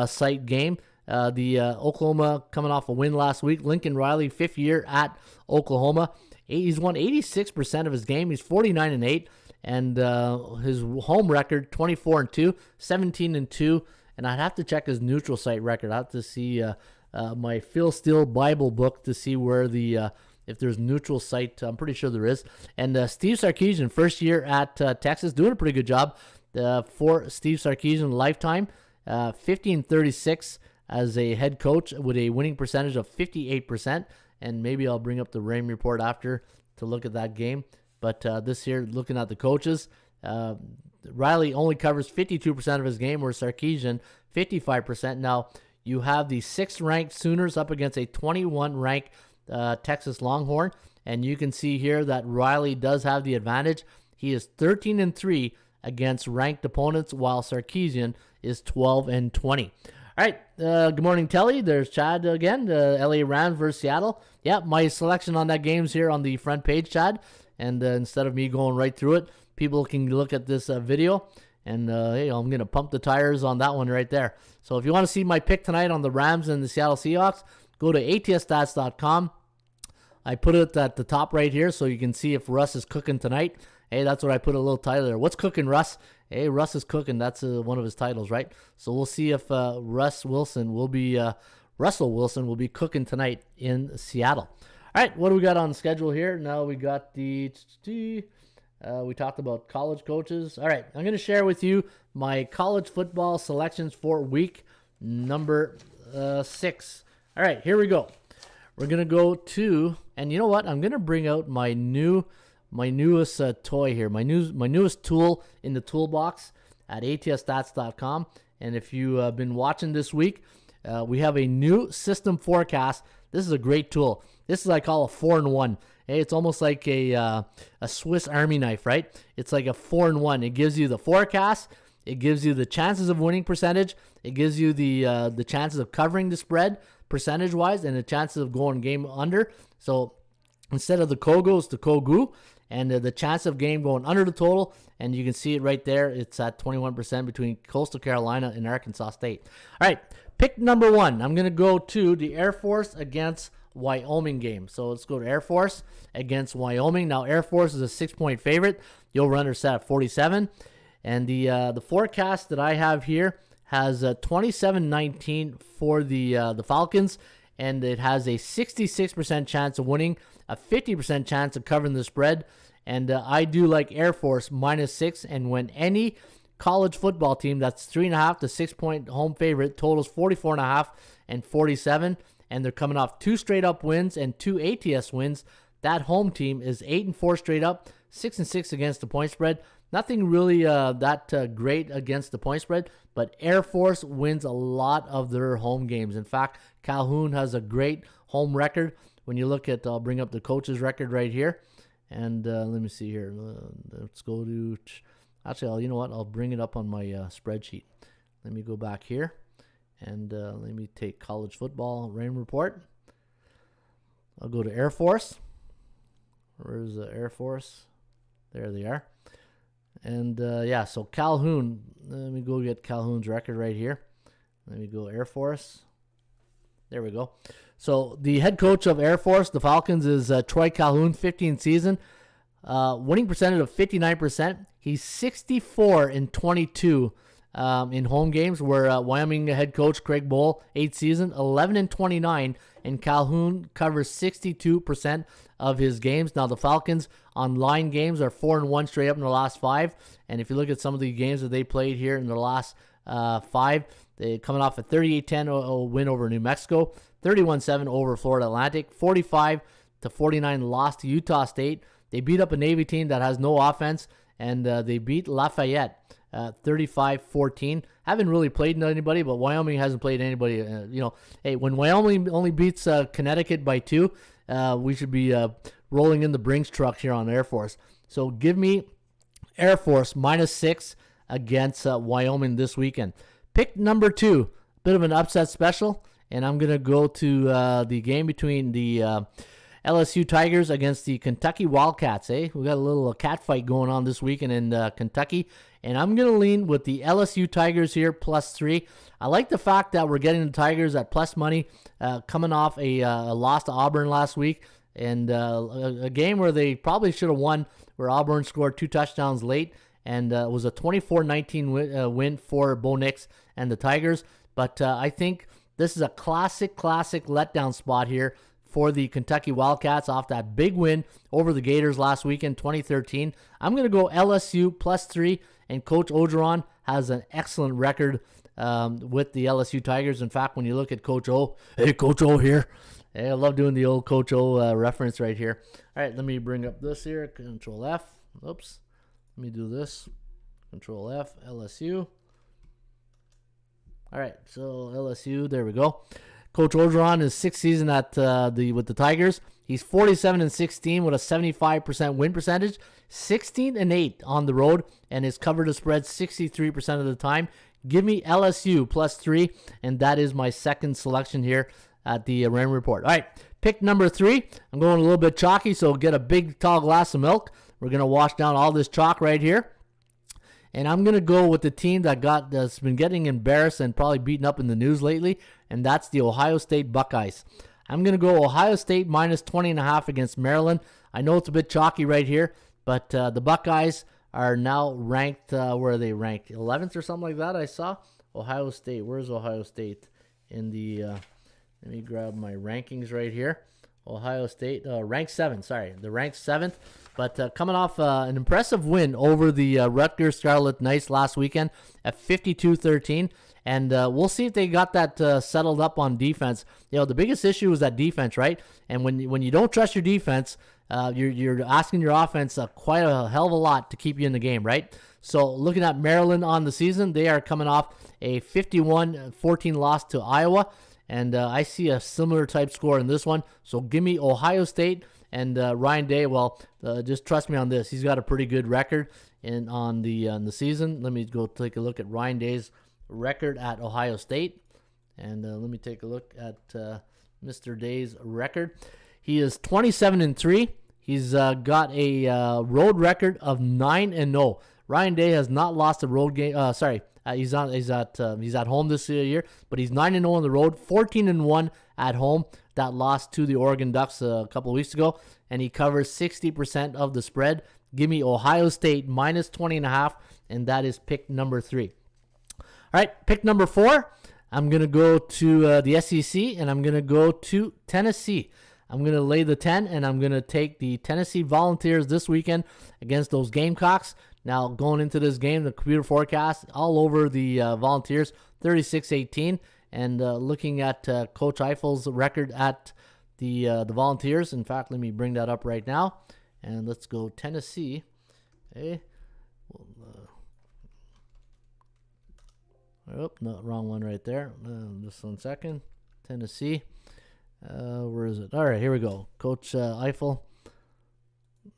S1: site game. The Oklahoma coming off a win last week. Lincoln Riley, 5th year at Oklahoma. He's won 86% of his game. He's 49 and 8, and his home record 24 and 2, 17 and 2. And I'd have to check his neutral site record. I have to see my Phil Steele Bible book to see where if there's neutral site. I'm pretty sure there is. And Steve Sarkisian, 1st year at Texas, doing a pretty good job for Steve Sarkisian lifetime. 50 and 36 as a head coach with a winning percentage of 58%. And maybe I'll bring up the Rain report after to look at that game. But this year, looking at the coaches, Riley only covers 52% of his game, where Sarkisian 55%. Now, you have the 6th-ranked Sooners up against a 21-ranked Texas Longhorn. And you can see here that Riley does have the advantage. He is 13 and 3 against ranked opponents, while Sarkisian is 12 and 20. All right, good morning, Telly. There's Chad again, LA Rams versus Seattle. Yeah, my selection on that game's here on the front page, Chad. And instead of me going right through it, people can look at this video. And hey, I'm going to pump the tires on that one right there. So if you want to see my pick tonight on the Rams and the Seattle Seahawks, go to atsstats.com. I put it at the top right here so you can see if Russ is cooking tonight. Hey, that's what I put a little title there. What's cooking, Russ? Hey, Russ is cooking. That's one of his titles, right? So we'll see if Russell Wilson will be cooking tonight in Seattle. All right, what do we got on the schedule here? Now we got we talked about college coaches. All right, I'm going to share with you my college football selections for week number 6. All right, here we go. We're going to go to, and you know what? I'm going to bring out my newest toy here, my newest tool in the toolbox at atsstats.com. And if you've been watching this week, we have a new system forecast. This is a great tool. This is I call a 4-in-1. Hey, it's almost like a Swiss Army knife, right? It's like a 4-in-1. It gives you the forecast. It gives you the chances of winning percentage. It gives you the chances of covering the spread percentage-wise and the chances of going game under. So instead of the Kogo, it's the Kogu. And the chance of game going under the total, and you can see it right there. It's at 21% between Coastal Carolina and Arkansas State. All right, pick number 1. I'm going to go to the Air Force against Wyoming game. So let's go to Air Force against Wyoming. Now, Air Force is a 6-point favorite. The over-under set at 47. And the forecast that I have here has 27-19 for the Falcons, and it has a 66% chance of winning, a 50% chance of covering the spread. And I do like Air Force -6. And when any college football team that's 3.5 to 6-point home favorite totals 44.5 and 47, and they're coming off 2 straight up wins and 2 ATS wins, that home team is 8-4 straight up, 6-6 against the point spread. Nothing really that great against the point spread, but Air Force wins a lot of their home games. In fact, Calhoun has a great home record. When you look at, I'll bring up the coach's record right here. And let me see here. Let's go to, actually, you know what? I'll bring it up on my spreadsheet. Let me go back here. And let me take college football rain report. I'll go to Air Force. Where's the Air Force? There they are. And yeah, so Calhoun. Let me go get Calhoun's record right here. Let me go Air Force. There we go. So the head coach of Air Force, the Falcons, is Troy Calhoun, 15th season. Winning percentage of 59%. He's 64-22 in home games, where Wyoming head coach Craig Bohl, 8th season, 11-29, and Calhoun covers 62% of his games. Now the Falcons on line games are 4-1 straight up in the last 5. And if you look at some of the games that they played here in the last 5, they're coming off a 38-10 win over New Mexico, 31-7 over Florida Atlantic, 45-49 loss to Utah State. They beat up a Navy team that has no offense, and they beat Lafayette 35-14. Haven't really played anybody, but Wyoming hasn't played anybody. Hey, when Wyoming only beats Connecticut by 2, we should be rolling in the Brinks truck here on Air Force. So give me Air Force -6 against Wyoming this weekend. Pick number 2, bit of an upset special, and I'm going to go to the game between the LSU Tigers against the Kentucky Wildcats. We got a little cat fight going on this weekend in Kentucky, and I'm going to lean with the LSU Tigers here, +3. I like the fact that we're getting the Tigers at plus money, coming off a loss to Auburn last week, and a game where they probably should have won, where Auburn scored 2 touchdowns late, and it was a 24-19 win for Bo Nix and the Tigers. But I think this is a classic letdown spot here for the Kentucky Wildcats off that big win over the Gators last weekend, 2013. I'm going to go LSU +3, and Coach Orgeron has an excellent record with the LSU Tigers. In fact, when you look at Coach O, hey, Coach O here. Hey, I love doing the old Coach O reference right here. All right, let me bring up this here, Control F. Oops. Let me do this. Control F, LSU. All right, so LSU, there we go. Coach Orgeron is 6th season with the Tigers. He's 47-16 with a 75% win percentage, 16-8 on the road, and has covered the spread 63% of the time. Give me LSU +3, and that is my second selection here at the Ram Report. All right, pick number 3. I'm going a little bit chalky, so get a big tall glass of milk. We're going to wash down all this chalk right here. And I'm going to go with the team that's been getting embarrassed and probably beaten up in the news lately, and that's the Ohio State Buckeyes. I'm going to go Ohio State -20.5 against Maryland. I know it's a bit chalky right here, But the Buckeyes are now ranked, where are they ranked? 11th or something like that, I saw. Ohio State. Where's Ohio State? In the, let me grab my rankings right here. Ohio State, ranked 7th, sorry. They're ranked 7th. But coming off an impressive win over the Rutgers Scarlet Knights last weekend at 52-13. And we'll see if they got that settled up on defense. The biggest issue is that defense, right? And when you don't trust your defense, you're asking your offense quite a hell of a lot to keep you in the game, right? So looking at Maryland on the season, they are coming off a 51-14 loss to Iowa. And I see a similar type score in this one. So give me Ohio State and Ryan Day. Well, just trust me on this. He's got a pretty good record on the season. Let me go take a look at Ryan Day's record at Ohio State. And let me take a look at Mr. Day's record. He is 27-3. He's got a road record of 9-0. Ryan Day has not lost a road game. He's at home this year, but he's 9-0 on the road, 14-1 at home. That lost to the Oregon Ducks a couple of weeks ago, and he covers 60% of the spread. Give me Ohio State minus 20.5, and that is pick number 3. All right, pick number 4. I'm gonna go to the SEC, and I'm gonna go to Tennessee. I'm going to lay the 10, and I'm going to take the Tennessee Volunteers this weekend against those Gamecocks. Now, going into this game, the computer forecast all over the Volunteers, 36-18. And looking at Coach Eiffel's record at the Volunteers. In fact, let me bring that up right now. And let's go Tennessee. Okay. No, wrong one right there. Just 1 second. Tennessee. Where is it? All right, here we go. Coach Eiffel,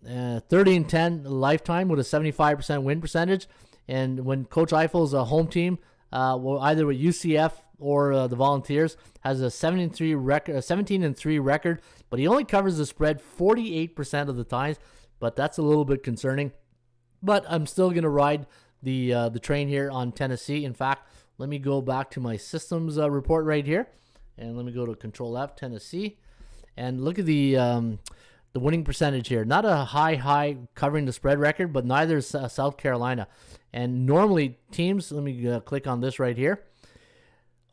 S1: 30-10 lifetime with a 75% win percentage. And when Coach Eiffel's home team, either with UCF or the Volunteers, has a 17-3 record, but he only covers the spread 48% of the times. But that's a little bit concerning. But I'm still gonna ride the train here on Tennessee. In fact, let me go back to my systems report right here. And let me go to Control F, Tennessee, and look at the winning percentage here. Not a high covering the spread record, but neither is South Carolina. And normally teams, let me click on this right here.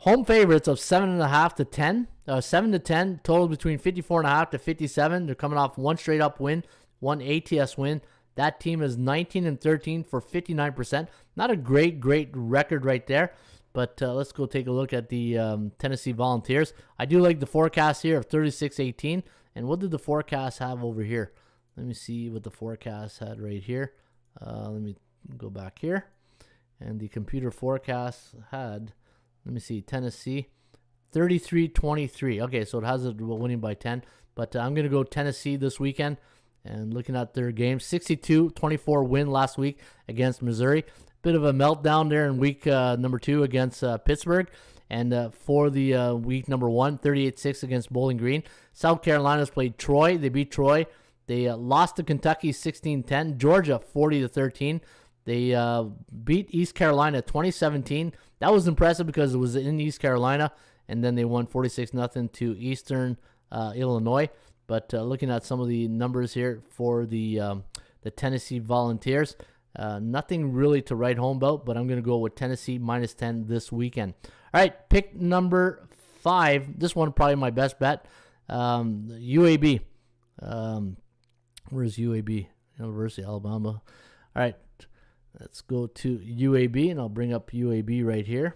S1: Home favorites of 7.5 to 10, 7 to 10, total between 54.5 to 57. They're coming off one straight up win, one ATS win. That team is 19-13 for 59%. Not a great record right there. But let's go take a look at the Tennessee Volunteers. I do like the forecast here of 36-18. And what did the forecast have over here? Let me see what the forecast had right here. Let me go back here. And the computer forecast had, let me see, Tennessee, 33-23. Okay, so it has it winning by 10. But I'm going to go Tennessee this weekend. And looking at their game, 62-24 win last week against Missouri. Bit of a meltdown there in week number 2 against Pittsburgh. And for the week number 1, 38-6 against Bowling Green. South Carolina's played Troy. They beat Troy. They lost to Kentucky 16-10. Georgia 40-13. They beat East Carolina 2017. That was impressive because it was in East Carolina. And then they won 46-0 to Eastern Illinois. But looking at some of the numbers here for the Tennessee Volunteers, nothing really to write home about, but I'm going to go with Tennessee minus 10 this weekend. All right, pick number 5. This one probably my best bet. UAB. Where's UAB? University of Alabama. All right, let's go to UAB, and I'll bring up UAB right here.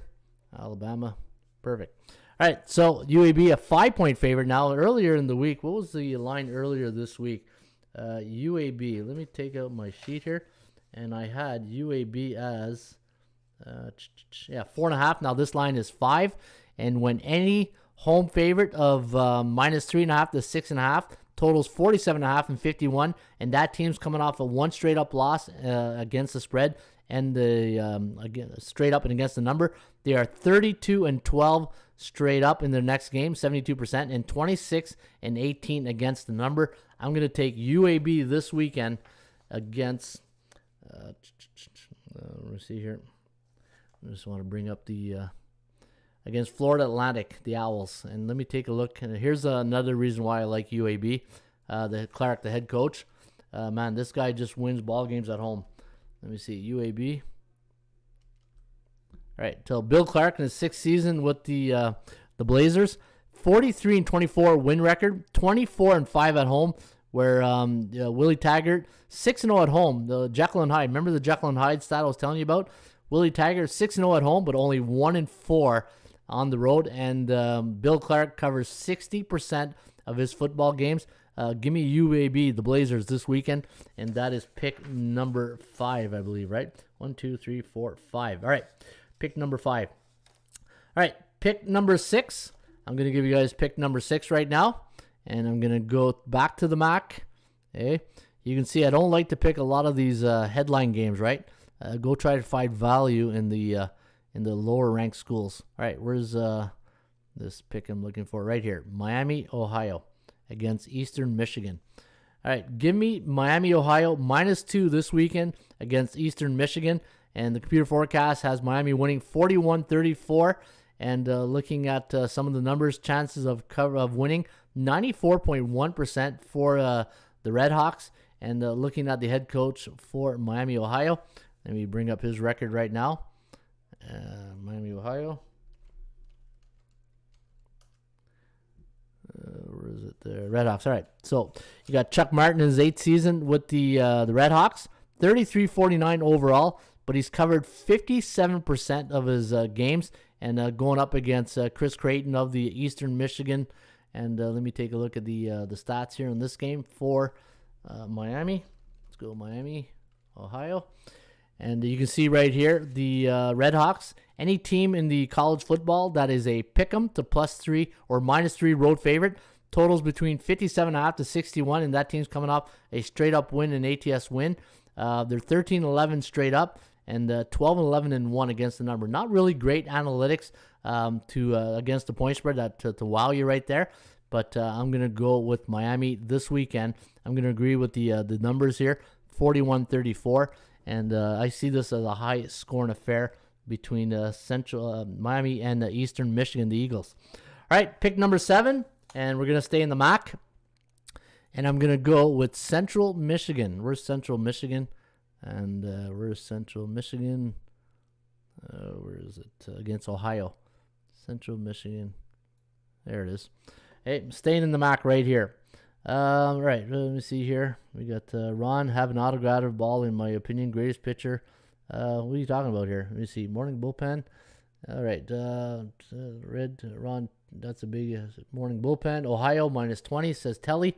S1: Alabama. Perfect. All right, so UAB, a 5-point favorite. Now, earlier in the week, what was the line earlier this week? UAB. Let me take out my sheet here. And I had UAB as, 4.5. Now this line is 5. And when any home favorite of minus 3.5 to 6.5 totals 47.5 and 51, and that team's coming off of one straight up loss against the spread and the again straight up and against the number. They are 32-12 straight up in their next game, 72%, and 26-18 against the number. I'm going to take UAB this weekend against. Let me see here. I just want to bring up the against Florida Atlantic, the Owls, and let me take a look. And here's another reason why I like UAB. The Clark, the head coach, Man, this guy just wins ball games at home. Let me see, UAB. All right, so Bill Clark in his 6th season with the Blazers, 43-24 win record, 24-5 at home. Where Willie Taggart 6-0 at home. The Jekyll and Hyde. Remember the Jekyll and Hyde stat I was telling you about? Willie Taggart 6-0 at home, but only 1-4 on the road. And Bill Clark covers 60% of his football games. Give me UAB, the Blazers, this weekend, and that is pick number 5, I believe, right? 1, 2, 3, 4, 5. All right, pick number 5. All right, pick number 6. I'm going to give you guys pick number 6 right now, and I'm going to go back to the MAC. Okay, you can see I don't like to pick a lot of these headline games, right? Go try to find value in the lower ranked schools. All right, where's this pick I'm looking for? Right here, Miami, Ohio, against Eastern Michigan. All right, give me Miami, Ohio, -2 this weekend against Eastern Michigan. And the computer forecast has Miami winning 41-34. And looking at some of the numbers, chances of winning, 94.1% for the Red Hawks. And looking at the head coach for Miami, Ohio, let me bring up his record right now. Miami, Ohio. Where is it? The Red Hawks. All right. So you got Chuck Martin in his 8th season with the Red Hawks, 33-49 overall, but he's covered 57% of his games, and going up against Chris Creighton of the Eastern Michigan. And let me take a look at the stats here in this game for Miami. Let's go Miami, Ohio. And you can see right here, the Red Hawks, any team in the college football that is a pick'em to +3 or -3 road favorite, totals between 57.5 to 61, and that team's coming off a straight-up win, an ATS win. They're 13-11 straight up, and 12-11-1 against the number. Not really great analytics against the point spread to wow you right there, but I'm going to go with Miami this weekend. I'm going to agree with the numbers here, 41-34. And I see this as a high-scoring affair between Central Miami and Eastern Michigan, the Eagles. All right, pick number 7, and we're going to stay in the MAC. And I'm going to go with Central Michigan. Where's Central Michigan? And where's Central Michigan? Where is it? Against Ohio. Central Michigan. There it is. Hey, I'm staying in the MAC right here. Right, let me see here. We got Ron have an autographed ball, in my opinion, greatest pitcher. What are you talking about here? Let me see. Morning bullpen. All right, Red Ron. That's a big morning bullpen. Ohio -20 says Telly.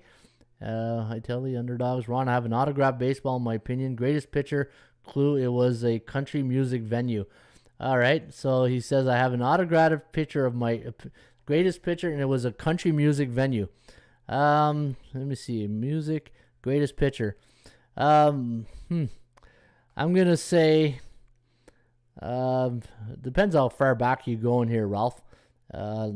S1: Hi Telly, underdogs. Ron have an autographed baseball, in my opinion, greatest pitcher. Clue: it was a country music venue. All right, so he says I have an autographed picture of my greatest pitcher, and it was a country music venue. Let me see. Music, greatest pitcher. I'm going to say, depends how far back you go in here, Ralph. I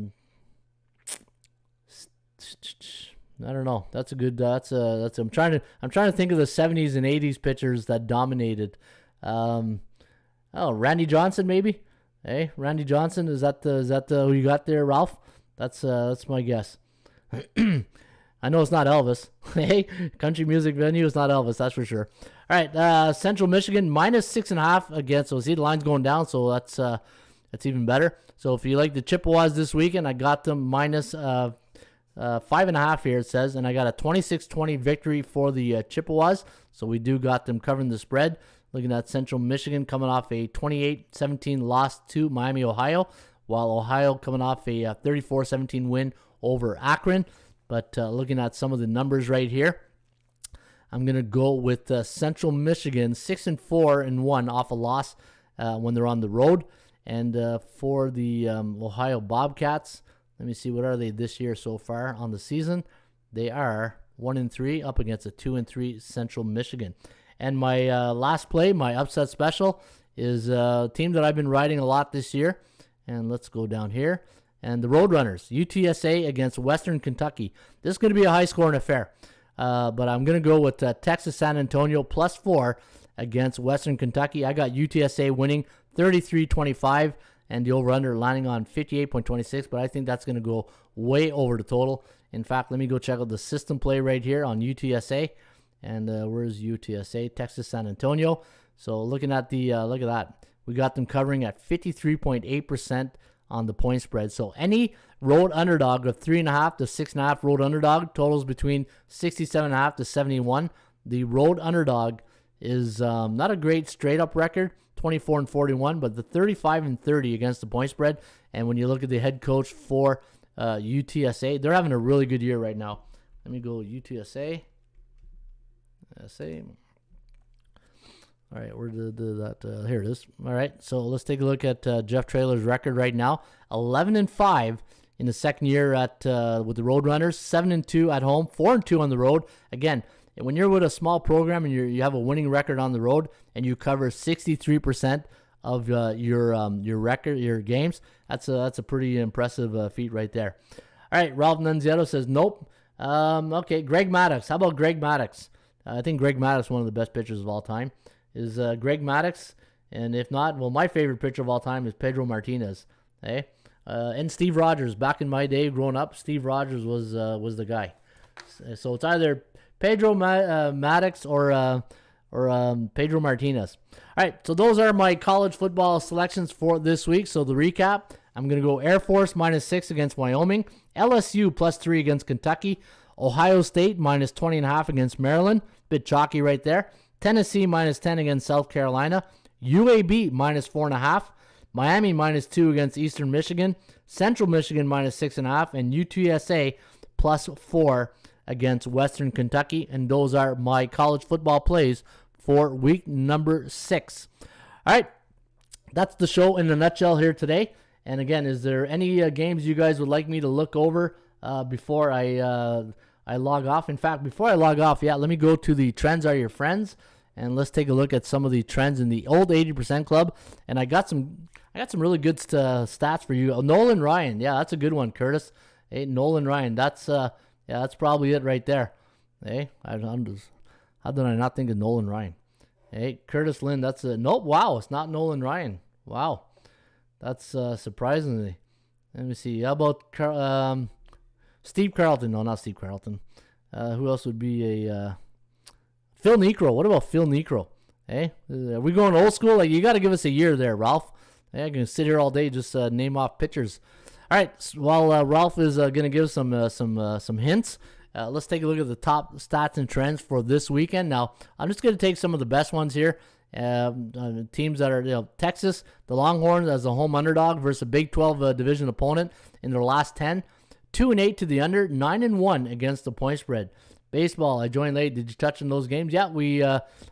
S1: don't know. That's a good, I'm trying to think of the 70s and 80s pitchers that dominated. Randy Johnson, maybe? Hey, Randy Johnson, is that who you got there, Ralph? That's my guess. I know it's not Elvis. Hey, country music venue is not Elvis, that's for sure. All right, Central Michigan -6.5 against. So see the line's going down, so that's even better. So if you like the Chippewas this weekend, I got them -5.5 here. It says, and I got a 26-20 victory for the Chippewas. So we do got them covering the spread. Looking at Central Michigan coming off a 28-17 loss to Miami, Ohio, while Ohio coming off a 34-17 win over Akron. But looking at some of the numbers right here, I'm going to go with Central Michigan, 6-4-1 off a loss when they're on the road. And for the Ohio Bobcats, let me see, what are they this year so far on the season? They are 1-3 up against a 2-3 Central Michigan. And my last play, my upset special, is a team that I've been riding a lot this year. And let's go down here. And the Roadrunners, UTSA against Western Kentucky. This is going to be a high-scoring affair. But I'm going to go with Texas San Antonio +4 against Western Kentucky. I got UTSA winning 33-25, and the over-under landing on 58.26. But I think that's going to go way over the total. In fact, let me go check out the system play right here on UTSA. And where's UTSA? Texas San Antonio. So looking at the look at that, we got them covering at 53.8% on the point spread. So any road underdog of 3.5 to 6.5 road underdog totals between 67.5 to 71. The road underdog is not a great straight up record, 24-41, but the 35-30 against the point spread. And when you look at the head coach for UTSA, they're having a really good year right now. Let me go UTSA. All right, where did that? Here it is. All right, so let's take a look at Jeff Traylor's record right now. 11-5 in the second year at with the Roadrunners. 7-2 at home. 4-2 on the road. Again, when you're with a small program and you have a winning record on the road and you cover 63% of your record, your games, that's a pretty impressive feat right there. All right, Ralph Nunziato says nope. Okay, Greg Maddux. How about Greg Maddux? I think Greg Maddux is one of the best pitchers of all time. Is Greg Maddux, and if not, well, my favorite pitcher of all time is Pedro Martinez. Hey, and Steve Rogers. Back in my day, growing up, Steve Rogers was the guy. So it's either Pedro Maddux or Pedro Martinez. All right, so those are my college football selections for this week. So the recap: I'm going to go Air Force -6 against Wyoming, LSU +3 against Kentucky, Ohio State -20.5 against Maryland. Bit chalky right there. Tennessee -10 against South Carolina. UAB -4.5. Miami -2 against Eastern Michigan. Central Michigan -6.5. And UTSA +4 against Western Kentucky. And those are my college football plays for week number 6. All right. That's the show in a nutshell here today. And again, is there any games you guys would like me to look over before I log off? In fact, before I log off, let me go to the Trends Are Your Friends, and let's take a look at some of the trends in the old 80% club. And I got some really good stats for you. Nolan Ryan, that's a good one, Curtis. Hey, Nolan Ryan, that's probably it right there. Hey, how did I not think of Nolan Ryan? Hey, Curtis Lynn, that's nope. Wow, it's not Nolan Ryan. Wow, that's surprisingly. Let me see. How about Steve Carlton? No, not Steve Carlton. Who else would be a Phil Necro? What about Phil Necro? Hey, are we going old school? Like, you got to give us a year there, Ralph. Hey, I can sit here all day just name off pitchers. All right, while Ralph is going to give some hints, let's take a look at the top stats and trends for this weekend. Now, I'm just going to take some of the best ones here. Teams that are, Texas, the Longhorns as a home underdog versus a Big 12 division opponent in their last 10. 2-8 to the under, 9-1 against the point spread. Baseball, I joined late. Did you touch on those games? Yeah,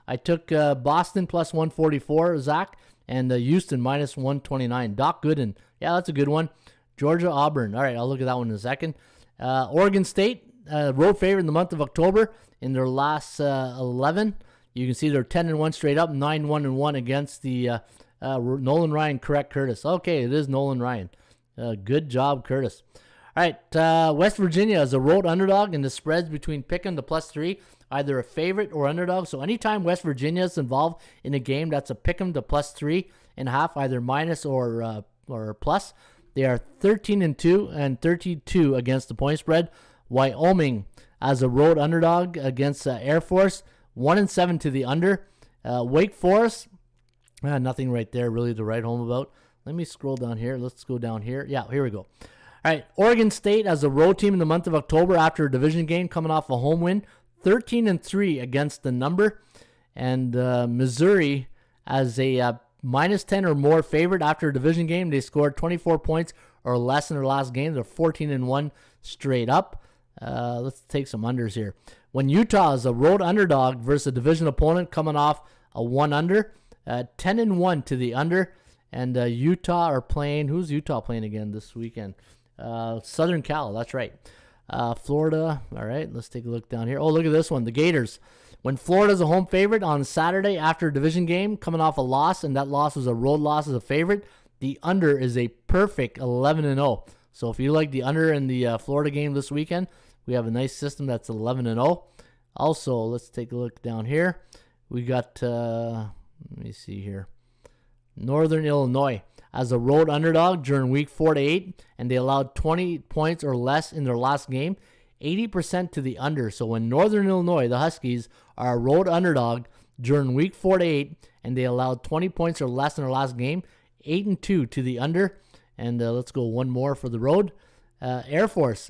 S1: I took Boston +144, Zach, and Houston -129. Doc Gooden, that's a good one. Georgia, Auburn. All right, I'll look at that one in a second. Oregon State, road favorite in the month of October in their last 11. You can see they're 10-1 straight up, 9-1-1 against the Nolan Ryan. Correct, Curtis. Okay, it is Nolan Ryan. Good job, Curtis. All right, West Virginia is a road underdog in the spreads between Pick'em to +3, either a favorite or underdog. So anytime West Virginia is involved in a game, that's a Pick'em to +3.5, either minus or plus. They are 13-2 and 32 against the point spread. Wyoming as a road underdog against Air Force, 1-7 to the under. Wake Forest, nothing right there really to write home about. Let me scroll down here. Let's go down here. Yeah, here we go. All right, Oregon State as a road team in the month of October after a division game, coming off a home win, 13-3 against the number. And Missouri as a -10 or more favorite after a division game. They scored 24 points or less in their last game. They're 14-1 straight up. Let's take some unders here. When Utah is a road underdog versus a division opponent coming off a 1-under, 10-1 to the under. And Utah are playing, who's Utah playing again this weekend? Southern Cal, that's right. Florida, all right, let's take a look down here. Oh, look at this one, the Gators. When Florida's a home favorite on Saturday after a division game, coming off a loss, and that loss was a road loss as a favorite, the under is a perfect 11-0. So if you like the under in the Florida game this weekend, we have a nice system that's 11-0. Also, let's take a look down here. We got, let me see here, Northern Illinois as a road underdog during week 4 to 8, and they allowed 20 points or less in their last game. 80% to the under. So when Northern Illinois, the Huskies, are a road underdog during week 4 to 8, and they allowed 20 points or less in their last game, 8-2 to the under. And let's go one more for the road. Air Force.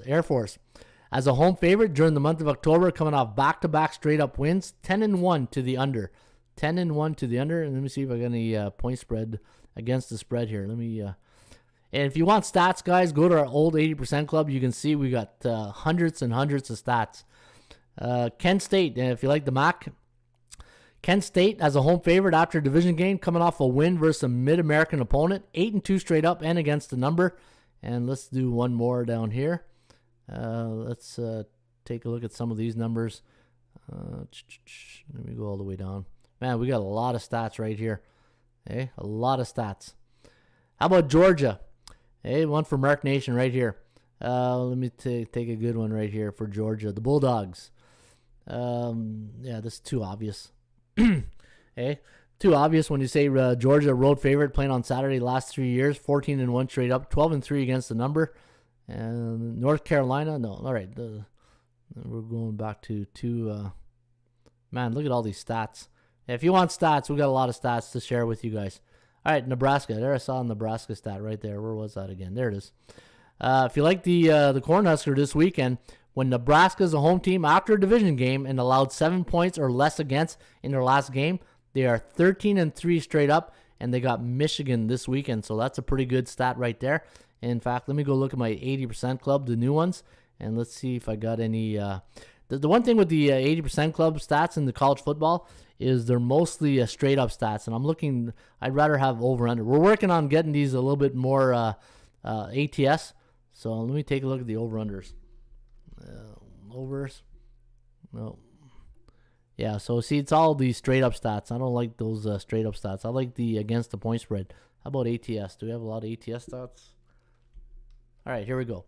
S1: As a home favorite during the month of October, coming off back-to-back straight-up wins, 10-1 to the under. 10-1 to the under. And let me see if I got any point spread against the spread here. And if you want stats, guys, go to our old 80% club. You can see we got hundreds and hundreds of stats. Kent State, if you like the MAC. Kent State as a home favorite after a division game, coming off a win versus a mid-American opponent. 8-2 straight up and against the number. And let's do one more down here. Let's take a look at some of these numbers. Let me go all the way down. Man, we got a lot of stats right here. Hey, a lot of stats. How about Georgia? Hey, one for Mark Nation right here. Let me take a good one right here for Georgia. The Bulldogs. Yeah, this is too obvious. Hey, too obvious when you say Georgia road favorite playing on Saturday last 3 years. 14-1 straight up. 12-3 against the number. And North Carolina, no. All right, we're going back to two. Man, look at all these stats. If you want stats, we got a lot of stats to share with you guys. All right, Nebraska. There, I saw a Nebraska stat right there. Where was that again? There it is. If you like the Cornhusker this weekend, when Nebraska is a home team after a division game and allowed 7 points or less against in their last game, they are 13-3 straight up, and they got Michigan this weekend. So that's a pretty good stat right there. In fact, let me go look at my 80% club, the new ones, and let's see if I got any. The one thing with the 80% club stats in the college football is they're mostly straight up stats, and I'm looking. I'd rather have over under. We're working on getting these a little bit more ATS. So let me take a look at the over unders. Overs, no. Yeah, so see, it's all these straight up stats. I don't like those straight up stats. I like the against the point spread. How about ATS? Do we have a lot of ATS stats? All right, here we go.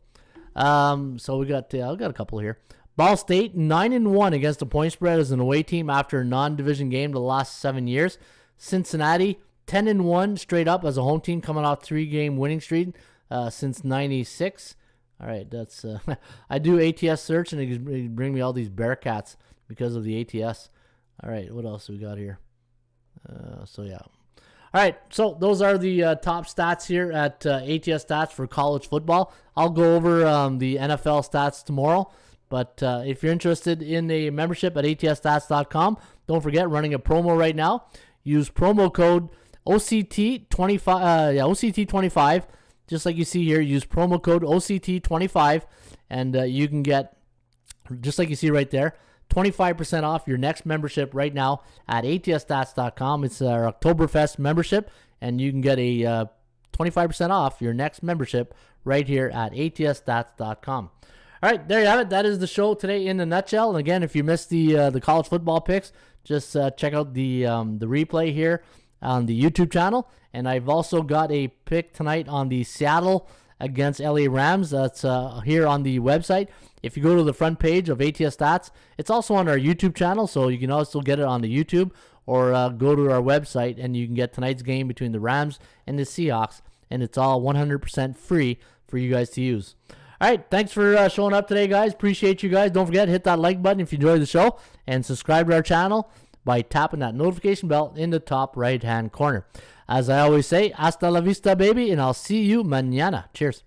S1: So we got I've got a couple here. Ball State 9-1 against the point spread as an away team after a non-division game the last 7 years. Cincinnati 10-1 straight up as a home team coming off 3-game winning streak since '96. All right, that's I do ATS search and it bring me all these Bearcats because of the ATS. All right, what else do we got here? So yeah. All right, so those are the top stats here at ATS Stats for college football. I'll go over the NFL stats tomorrow, but if you're interested in a membership at atsstats.com, don't forget, running a promo right now. Use promo code OCT25, OCT25, just like you see here. Use promo code OCT25, and you can get, just like you see right there, 25% off your next membership right now at atsstats.com. It's our Oktoberfest membership, and you can get a 25% off your next membership right here at atsstats.com. All right, there you have it. That is the show today in a nutshell. And again, if you missed the college football picks, just check out the replay here on the YouTube channel. And I've also got a pick tonight on the Seattle against LA Rams. That's here on the website. If you go to the front page of ATS Stats, it's also on our YouTube channel, so you can also get it on the YouTube, or go to our website and you can get tonight's game between the Rams and the Seahawks, and it's all 100% free for you guys to use. All right, thanks for showing up today, guys. Appreciate you guys. Don't forget, hit that like button if you enjoyed the show, and subscribe to our channel by tapping that notification bell in the top right-hand corner. As I always say, hasta la vista, baby, and I'll see you mañana. Cheers.